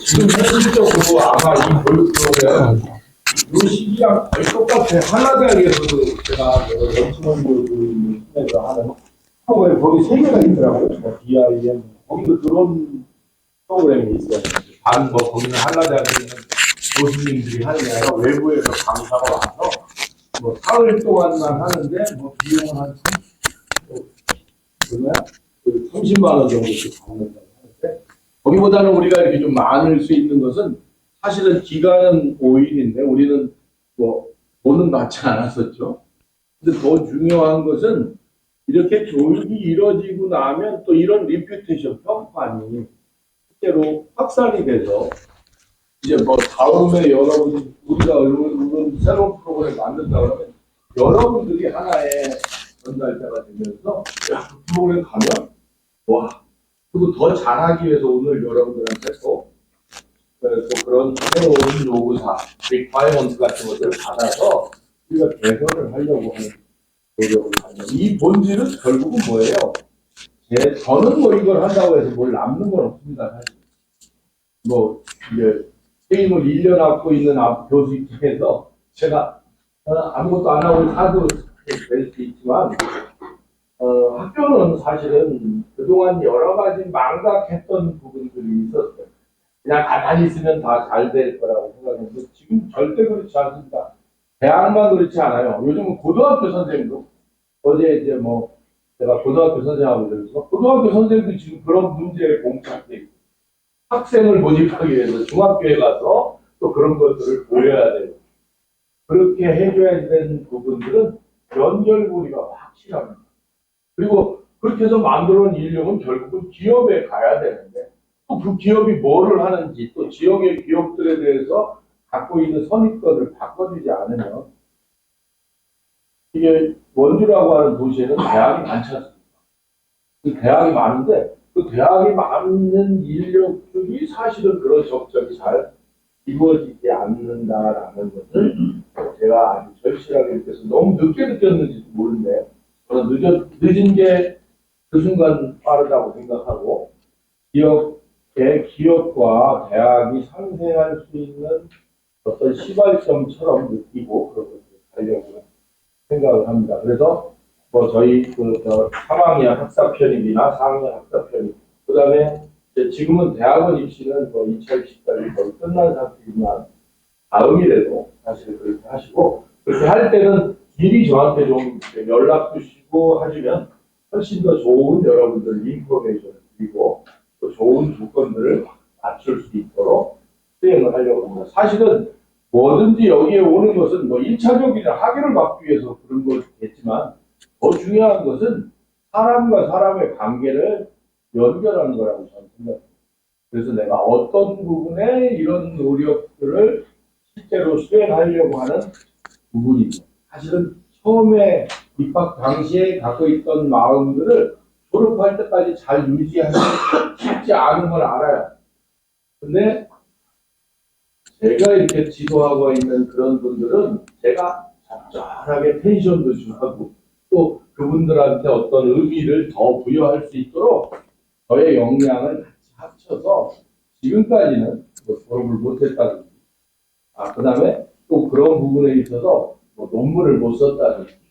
지금 현실적으로 아마 이 교육 프로그램 이 시기랑 거의 똑같아요. 한라대학에서도 제가 연수원 교육을 하는 프로그램 거기 세 개가 있더라고요. 뭐 BIM 거기도 그런 프로그램이 있어요. 뭐 거기는 한라대학에 있는 교수님들이 하는 게 아니라 외부에서 강사가 와서 뭐 사흘 동안만 하는데 뭐 비용은 한 30만 원 정도 받는다고 하는데 거기보다는 우리가 이렇게 좀 많을 수 있는 것은 사실은 기간은 5일인데 우리는 뭐 돈은 받지 않았었죠. 근데 더 중요한 것은 이렇게 교육이 이루어지고 나면 또 이런 리퓨테이션 평판이 실제로 확산이 돼서 이제 뭐 다음에 여러분 우리가 이런 새로운 프로그램을 만든다 그러면 여러분들이 하나의 전달자가 되면서 야, 그 프로그램 가면 와 그리고 더 잘하기 위해서 오늘 여러분들한테 또 그런 새로운 요구사, 리콰이먼트 같은 것들을 받아서 우리가 개선을 하려고 하는 노력을 하는 이 본질은 결국은 뭐예요? 저는 뭐 이걸 한다고 해서 뭘 남는 건 없습니다. 사실. 뭐 이제 게임을 1년 갖고 있는 교수 입장에서 제가 아무것도 안 하고 사도 될 수 있지만 학교는 사실은 그동안 여러 가지 망각했던 부분들이 있었어요. 그냥 가만히 있으면 다 잘 될 거라고 생각했는데 지금 절대 그렇지 않습니다. 대학만 그렇지 않아요. 요즘은 고등학교 선생님도 어제 이제 뭐 제가 고등학교 선생님하고 그래서 고등학교 선생님도 지금 그런 문제에 봉착돼 있고 학생을 모집하기 위해서 중학교에 가서 또 그런 것들을 보여야 되고 그렇게 해줘야 되는 부분들은 연결고리가 확실합니다. 그리고 그렇게 해서 만들어 놓은 인력은 결국은 기업에 가야 되는데 또 그 기업이 뭐를 하는지 또 지역의 기업들에 대해서 갖고 있는 선입견을 바꿔주지 않으면 이게 원주라고 하는 도시에는 대학이 많지 않습니까? 그 대학이 많은데 그 대학이 많은 인력들이 사실은 그런 적절히 잘 이루어지지 않는다라는 것을 제가 아주 절실하게 느껴서 너무 늦게 느꼈는지도 모르는데 저는 늦은 게 그 순간 빠르다고 생각하고 기업과 대학이 상생할 수 있는 어떤 시발점처럼 느끼고 그런 것을 하려고 생각을 합니다. 그래서 뭐 저희 3학년 학사 편입이나 4학년 학사 편입 그다음에 지금은 대학원 입시는 뭐 2차 입시까지 거의 끝난 상태지만 다음이라도 사실 그렇게 하시고 그렇게 할 때는 미리 저한테 좀 연락 주시고 하시면 훨씬 더 좋은 여러분들 인포메이션을 드리고 또 좋은 조건들을 맞출 수 있도록 수행을 하려고 합니다. 사실은 뭐든지 여기에 오는 것은 뭐 1차적인 학위를 받기 위해서 그런 거겠지만 더 중요한 것은 사람과 사람의 관계를 연결하는 거라고 저는 생각합니다. 그래서 내가 어떤 부분에 이런 노력들을 실제로 수행하려고 하는 부분입니다. 사실은 처음에 입학 당시에 갖고 있던 마음들을 졸업할 때까지 잘 유지하기 쉽지 않은 걸 알아요. 근데 제가 이렇게 지도하고 있는 그런 분들은 제가 적절하게 텐션도 주고 또 그분들한테 어떤 의미를 더 부여할 수 있도록 저의 역량을 같이 합쳐서 지금까지는 뭐 졸업을 못했다든지 그 다음에 또 그런 부분에 있어서 뭐 논문을 못 썼다든지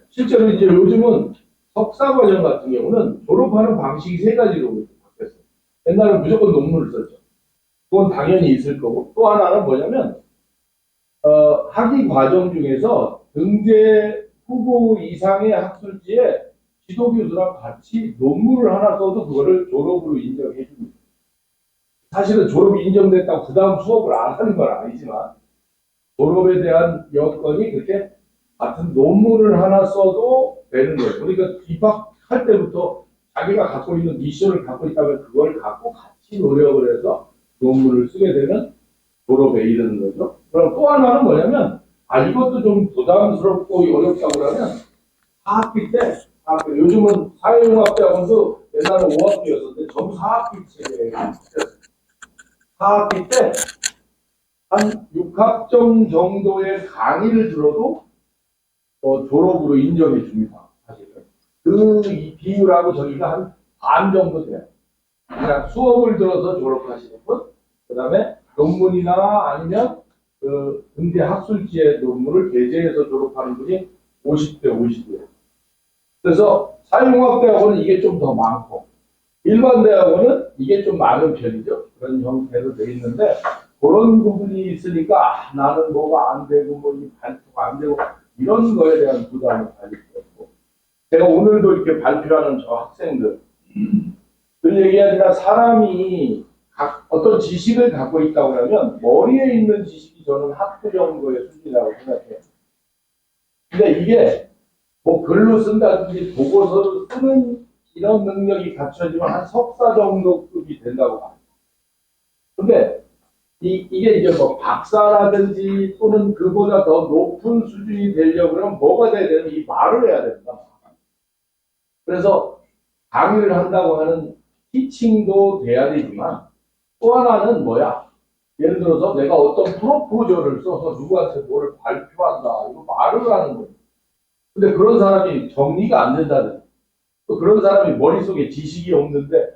실제로 이제 요즘은 석사 과정 같은 경우는 졸업하는 방식이 세 가지로 바뀌었어요. 옛날에는 무조건 논문을 썼죠. 그건 당연히 있을 거고 또 하나는 뭐냐면 학위 과정 중에서 등재 후보 이상의 학술지에 지도교수랑 같이 논문을 하나 써도 그거를 졸업으로 인정해 줍니다. 사실은 졸업이 인정됐다고 그 다음 수업을 안 하는 건 아니지만 졸업에 대한 여건이 그렇게 같은 논문을 하나 써도 되는 거예요. 그러니까 입학할 때부터 자기가 갖고 있는 미션을 갖고 있다면 그걸 갖고 같이 노력을 해서 논문을 쓰게 되면 졸업에 이르는 거죠. 그럼 또 하나는 뭐냐면 이것도 좀 부담스럽고 어렵다고 그러면 4학기 때 요즘은 사회융합대학원도 옛날에 5학기였었는데 전부 4학기 체계에 4학기 때 한 6학점 정도의 강의를 들어도 졸업으로 인정해 줍니다. 사실은 그 비율하고 저기가 한 반 정도 돼요. 그냥 수업을 들어서 졸업하시는 분, 그 다음에 논문이나 아니면 그 응대 학술지의 논문을 게재해서 졸업하는 분이 50대, 50대. 그래서 사회공학대학원은 이게 좀 더 많고, 일반 대학원은 이게 좀 많은 편이죠. 그런 형태로 되어 있는데, 그런 부분이 있으니까, 나는 뭐가 안 되고, 뭐, 이 발표가 안 되고, 이런 거에 대한 부담을 가질 수 없고. 제가 오늘도 이렇게 발표하는 저 학생들, 그 얘기하지만 사람이 어떤 지식을 갖고 있다고 하면 머리에 있는 지식이 저는 학부 정도의 수준이라고 생각해요. 근데 이게 뭐 글로 쓴다든지 보고서를 쓰는 이런 능력이 갖춰지면 한 석사 정도급이 된다고 봐요. 근데 이게 이제 뭐 박사라든지 또는 그보다 더 높은 수준이 되려고 그러면 뭐가 돼야 되는 이 말을 해야 된다. 그래서 강의를 한다고 하는 티칭도 돼야 되지만 또 하나는 뭐야? 예를 들어서 내가 어떤 프로포저를 써서 누구한테 뭐를 발표한다. 이거 말을 하는 거예요. 근데 그런 사람이 정리가 안 된다든. 또 그런 사람이 머릿속에 지식이 없는데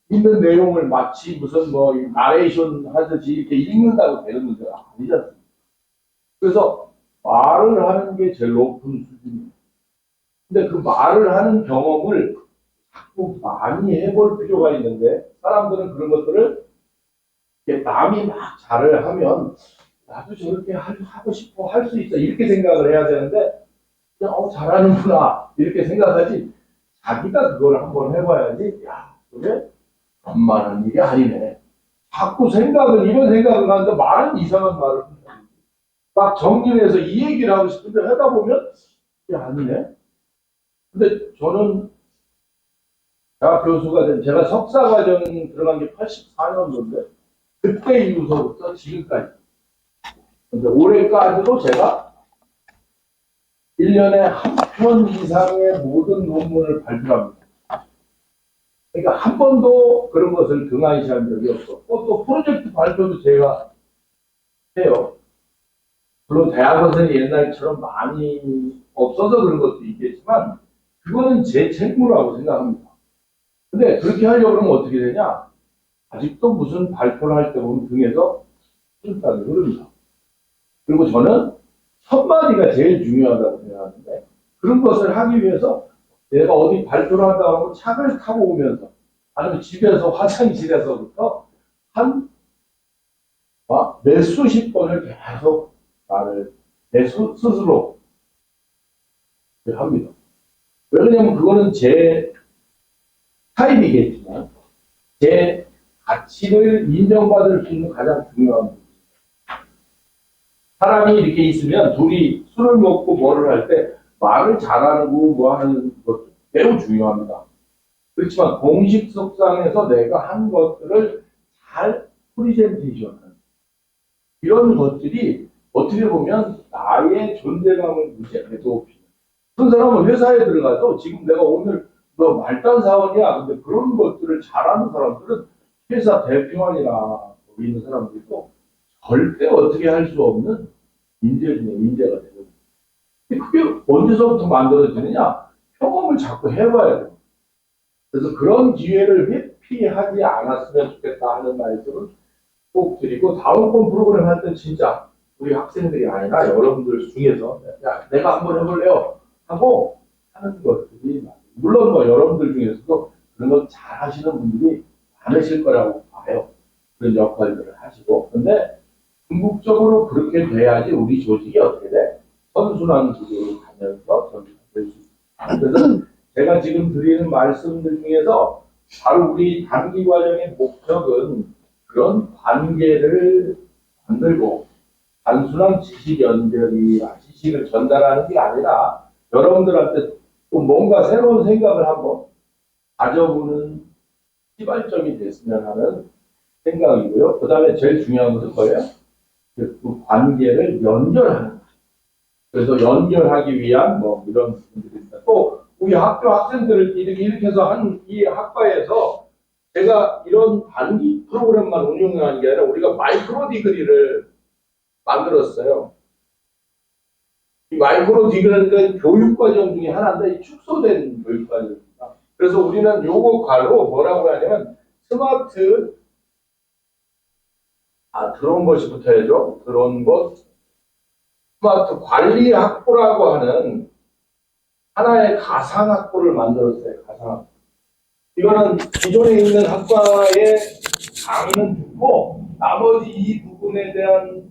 있는 내용을 마치 무슨 뭐 나레이션 하듯이 이렇게 읽는다고 되는 문제가 아니지 않습니까? 그래서 말을 하는 게 제일 높은 수준입니다. 근데 그 말을 하는 경험을 자꾸 많이 해볼 필요가 있는데 사람들은 그런 것들을 남이 막 잘을 하면 나도 저렇게 하고 싶어 할 수 있어 이렇게 생각을 해야 되는데 그냥 잘하는구나 이렇게 생각하지 자기가 그걸 한번 해봐야지 야 그게 만만한 일이 아니네 자꾸 생각을 이런 생각을 하는데 말은 이상한 말을 막 정리해서 이 얘기를 하고 싶은데 하다 보면 이게 아니네 근데 저는 대학 교수가 된 제가 석사 과정 들어간 게 84년도인데 그때 이후서부터 지금까지 근데 올해까지도 제가 1년에 한 편 이상의 모든 논문을 발표합니다. 그러니까 한 번도 그런 것을 등한시한 적이 없었고 또 프로젝트 발표도 제가 해요. 물론 대학원생이 옛날처럼 많이 없어서 그런 것도 있겠지만 그거는 제 책무라고 생각합니다. 근데 그렇게 하려고 그러면 어떻게 되냐? 아직도 무슨 발표를 할 때 보면 등에서 술단이 흐릅니다. 그리고 저는 첫마디가 제일 중요하다고 생각하는데 그런 것을 하기 위해서 내가 어디 발표를 하다 하면 차를 타고 오면서 아니면 집에서 화장실에서부터 한 몇 수십 번을 계속 말을 내 스스로 합니다. 왜냐하면 그거는 제 타입이겠지만 제 가치를 인정받을 수 있는 가장 중요한 부분. 사람이 이렇게 있으면 둘이 술을 먹고 뭐를 할 때 말을 잘하는 거 뭐 하는 것도 매우 중요합니다. 그렇지만 공식석상에서 내가 한 것들을 잘 프리젠테이션하는 이런 것들이 어떻게 보면 나의 존재감을 무지하게 높이는 그런 사람은 회사에 들어가도 지금 내가 오늘 너 말단 사원이야 근데 그런 것들을 잘하는 사람들은 회사 대표안이나 거기 있는 사람들도 절대 어떻게 할 수 없는 인재 중에 인재가 되는 거예요. 그게 언제서부터 만들어지느냐 경험을 자꾸 해봐야 돼요. 그래서 그런 기회를 회피하지 않았으면 좋겠다 하는 말씀을 꼭 드리고 다음번 프로그램 할 때 진짜 우리 학생들이 아니라 여러분들 중에서 야, 내가 한번 해볼래요 하고 하는 것들이 물론 뭐 여러분들 중에서도 그런 걸 잘 하시는 분들이 많으실 거라고 봐요. 그런 역할들을 하시고 근데 궁극적으로 그렇게 돼야지 우리 조직이 어떻게 돼? 선순환 구조로 가면서 전개될 수 있습니다. 그래서 제가 지금 드리는 말씀들 중에서 바로 우리 단기 과정의 목적은 그런 관계를 만들고 단순한 지식 연결이나 지식을 전달하는 게 아니라 여러분들한테 또 뭔가 새로운 생각을 한번 가져보는 시발점이 됐으면 하는 생각이고요. 그 다음에 제일 중요한 것은 뭐예요? 그 관계를 연결하는 거죠. 그래서 연결하기 위한 뭐 이런 부분들입니다. 또 우리 학교 학생들을 이렇게 해서 한 이 학과에서 제가 이런 단기 프로그램만 운영하는 게 아니라 우리가 마이크로 디그리를 만들었어요. 이 마이크로 디그리는 교육과정 중에 하나인데 축소된 교육과정입니다. 그래서 우리는 요거 가로 뭐라고 하냐면 스마트, 들어온 것이 붙어야죠. 들어온 것, 스마트 관리 학부라고 하는 하나의 가상 학부를 만들었어요. 가상 학부. 이거는 기존에 있는 학과의 강의는 듣고 나머지 이 부분에 대한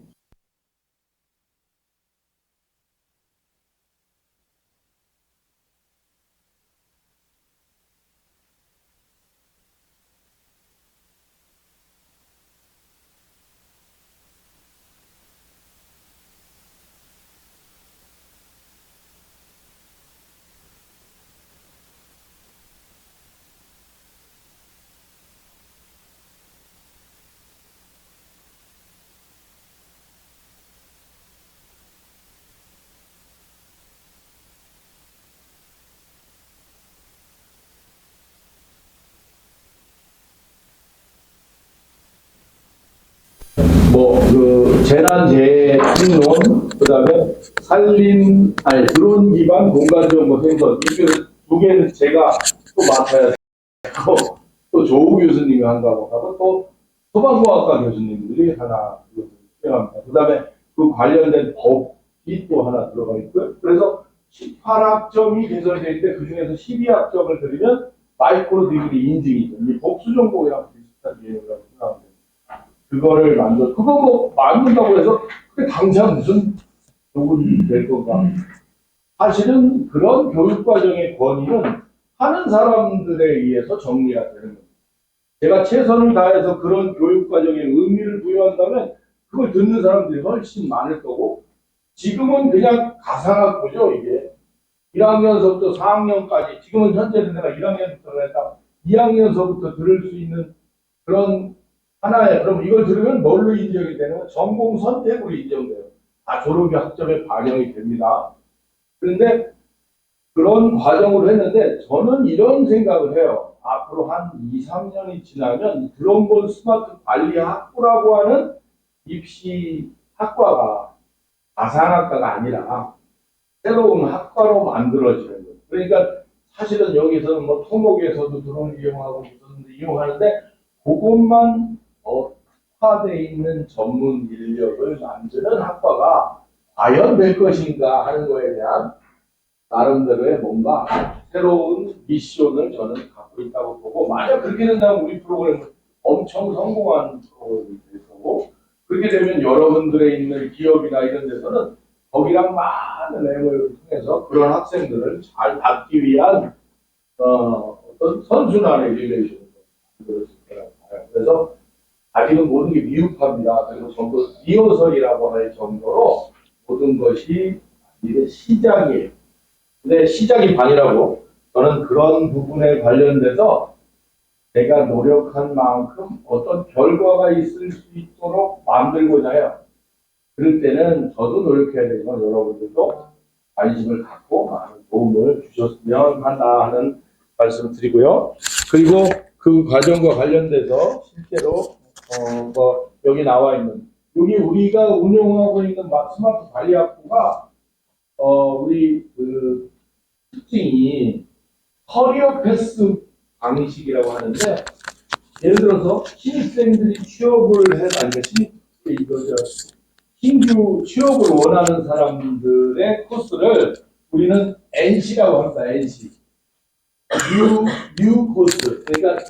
재난재해 특론, 그 다음에 드론 기반 공간정보 생성, 이 두 개는 제가 또 맡아야 되고, 또 조우 교수님이 한다고 하고, 또 소방공학과 교수님들이 하나 수행합니다. 그 다음에 그 관련된 법이 또 하나 들어가 있고요. 그래서 18학점이 개설되어 있는데 그 중에서 12학점을 드리면 마이크로 디그리 인증이죠. 이 복수전공이랑 비슷한 개념이라고 생각합니다. 그거를 그거 뭐 만든다고 해서 그게 당장 무슨 도움이 될 건가? 사실은 그런 교육과정의 권위는 하는 사람들에 의해서 정리가 되는 겁니다. 제가 최선을 다해서 그런 교육과정에 의미를 부여한다면 그걸 듣는 사람들이 훨씬 많을 거고, 지금은 그냥 가상학부죠, 이게. 1학년서부터 4학년까지, 지금은 현재는 내가 1학년부터 했다. 2학년서부터 들을 수 있는 그런 하나에, 그럼 이걸 들으면 뭘로 인정이 되는 건 전공 선택으로 인정돼요. 다 졸업이 학점에 반영이 됩니다. 그런데 그런 과정으로 했는데 저는 이런 생각을 해요. 앞으로 한 2, 3년이 지나면 드론본 스마트 관리 학부라고 하는 입시 학과가 가상학과가 아니라 새로운 학과로 만들어지는 거예요. 그러니까 사실은 여기서는 뭐 토목에서도 드론을 이용하고 무슨 이용하는데 그것만 특화되어 있는 전문 인력을 만드는 학과가 과연 될 것인가 하는 거에 대한 나름대로의 뭔가 새로운 미션을 저는 갖고 있다고 보고, 만약 그렇게 된다면 우리 프로그램은 엄청 성공한 프로그램이 될 거고, 그렇게 되면 여러분들의 있는 기업이나 이런 데서는 거기랑 많은 애모를 통해서 그런 학생들을 잘 받기 위한 어떤 선순환의 릴레이션을 만들 수 있다고 봐요. 그래서 아직은 모든 게 미흡합니다. 그리고 전부 리허설이라고 할 정도로 모든 것이 이게 시작이에요. 근데 시작이 반이라고, 저는 그런 부분에 관련돼서 내가 노력한 만큼 어떤 결과가 있을 수 있도록 만들고자 해요. 그럴 때는 저도 노력해야 되지만 여러분들도 관심을 갖고 많은 도움을 주셨으면 한다 하는 말씀을 드리고요. 그리고 그 과정과 관련돼서 실제로 여기 나와 있는, 여기 우리가 운영하고 있는 스마트 관리학부가 우리 그 특징이 커리어 패스 방식이라고 하는데, 예를 들어서 신입생들이 취업을 아니 신규 취업을 원하는 사람들의 코스를 우리는 NC라고 합니다. NC. 뉴 코스. 그러니까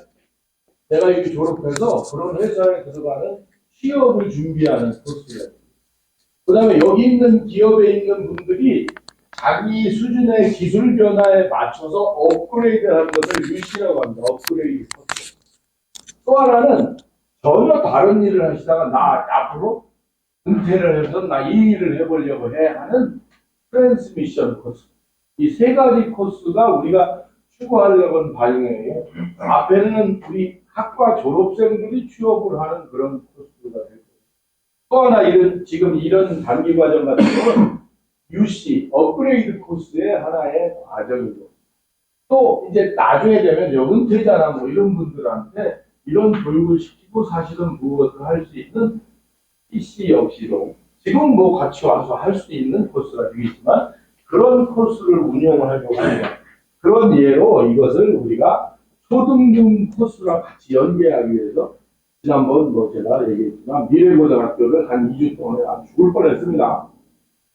내가 여기 졸업해서 그런 회사에 들어가는 취업을 준비하는 코스예요. 그 다음에 여기 있는 기업에 있는 분들이 자기 수준의 기술 변화에 맞춰서 업그레이드하는 것을 UC라고 합니다. 업그레이드 코스. 또 하나는 전혀 다른 일을 하시다가 나 앞으로 은퇴를 해서 나 이 일을 해보려고 해 하는 트랜스미션 코스. 이 세 가지 코스가 우리가 추구하려고 하는 방향이에요. 앞에는 우리 학과 졸업생들이 취업을 하는 그런 코스가 되고, 또 하나 지금 이런 단기 과정 같은 경우는 UC, 업그레이드 코스의 하나의 과정이고, 또 이제 나중에 되면 은퇴자나 뭐 이런 분들한테 이런 교육을 시키고 사실은 무엇을 할 수 있는 PC 역시도 지금 뭐 같이 와서 할 수 있는 코스가 되겠지만 그런 코스를 운영을 하려고 합니다. 그런 예로 이것을 우리가 초등중 코스랑 같이 연계하기 위해서 지난번 뭐 제가 얘기했지만 미래고등학교를 한 2주 동안에 아주 죽을 뻔했습니다.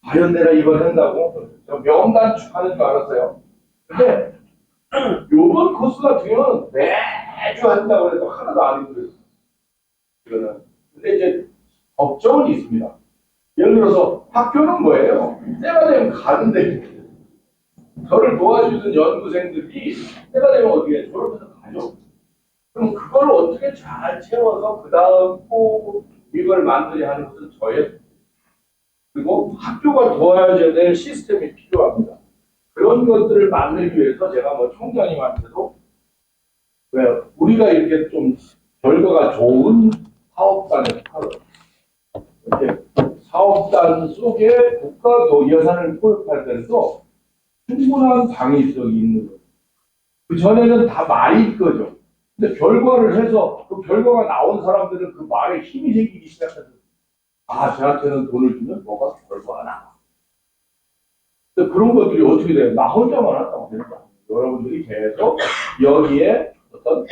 과연 내가 이걸 한다고? 명단축하는 줄 알았어요. 근데 요번 코스 같은 경우는 매주 한다고 해도 하나도 안 힘들었어요. 이거는. 근데 이제 걱정은 있습니다. 예를 들어서 학교는 뭐예요? 때가 되면 가는데 저를 도와주는 연구생들이 때가 되면 어떻게 졸업해서 가죠? 그럼 그걸 어떻게 잘 채워서 그 다음 꼭 이걸 만들어야 하는 것은 저예요. 그리고 학교가 도와줘야 될 시스템이 필요합니다. 그런 것들을 만들기 위해서 제가 뭐 총장님한테도 왜 우리가 이렇게 좀 결과가 좋은 사업단에 속하거든요. 이렇게 사업단 속에 국가도 예산을 투입할 때도 충분한 방위성이 있는 거예요. 그 전에는 다 말이 있거죠. 근데 결과를 해서 그 결과가 나온 사람들은 그 말에 힘이 생기기 시작해서 아, 저한테는 돈을 주면 뭐가 결과가 나와. 근데 그런 것들이 어떻게 돼요? 나 혼자만 한다고 된다. 여러분들이 계속 여기에 어떤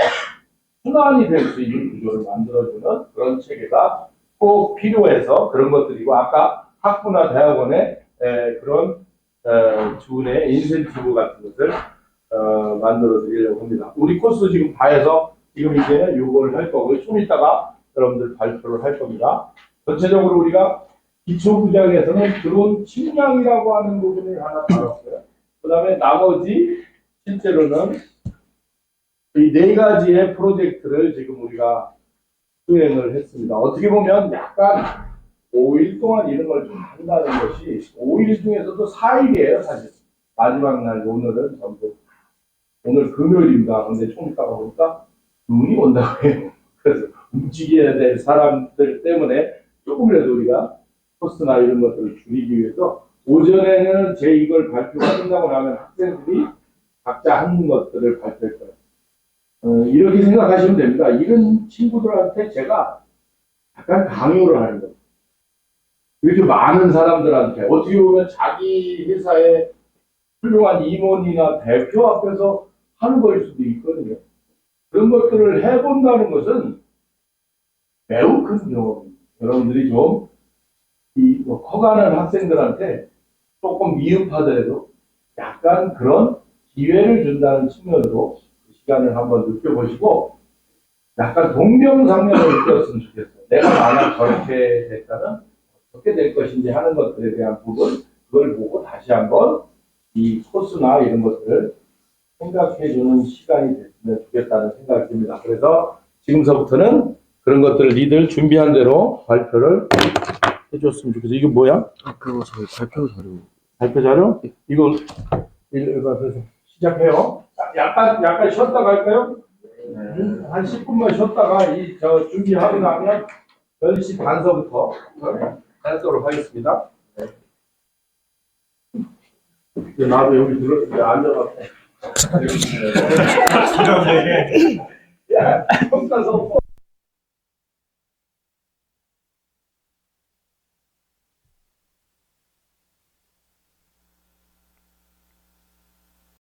순환이 될 수 있는 구조를 만들어주는 그런 체계가 꼭 필요해서 그런 것들이고 아까 학부나 대학원의 그런 주의 인센티브 같은 것을 만들어 드리려고 합니다. 우리 코스 지금 다 해서 지금 이제 요거를 할 거고요. 좀 이따가 여러분들 발표를 할 겁니다. 전체적으로 우리가 기초부장에서는 드론 측량이라고 하는 부분을 하나 다뤘어요. 그 다음에 나머지 실제로는 이 네 가지의 프로젝트를 지금 우리가 수행을 했습니다. 어떻게 보면 약간 5일 동안 이런 걸 좀 한다는 것이 5일 중에서도 4일이에요, 사실. 마지막 날 오늘은 전부 오늘 금요일입니다. 근데 좀 이따가 보니까 눈이 온다고 해요. 그래서 움직여야 될 사람들 때문에 조금이라도 우리가 코스나 이런 것들을 줄이기 위해서 오전에는 제 이걸 발표가 끝나고 나면 학생들이 각자 하는 것들을 발표할 거예요. 이렇게 생각하시면 됩니다. 이런 친구들한테 제가 약간 강요를 하는 거예요. 이렇게 많은 사람들한테 어떻게 보면 자기 회사의 훌륭한 임원이나 대표 앞에서 하는 거일 수도 있거든요. 그런 것들을 해본다는 것은 매우 큰 경험입니다. 여러분들이 좀 커가는 학생들한테 조금 미흡하더라도 약간 그런 기회를 준다는 측면으로 그 시간을 한번 느껴보시고 약간 동병상련을 느꼈으면 좋겠어요. 내가 만약 저렇게 됐다면 어떻게 될 것인지 하는 것들에 대한 부분 그걸 보고 다시 한번 이 코스나 이런 것들을 생각해주는 시간이 됐으면 좋겠다는 생각이 듭니다. 그래서 지금서부터는 그런 것들을 니들 준비한 대로 발표를 해줬으면 좋겠어. 이게 뭐야? 그거 저희 발표 자료. 발표 자료? 이거 읽어서 시작해요. 약간 쉬었다 갈까요? 한 10분만 쉬었다가 저 준비하고 나면 10시 반서부터 하도록 하겠습니다. 나도 여기 들었을 때 앉아봤어. 야, 평가서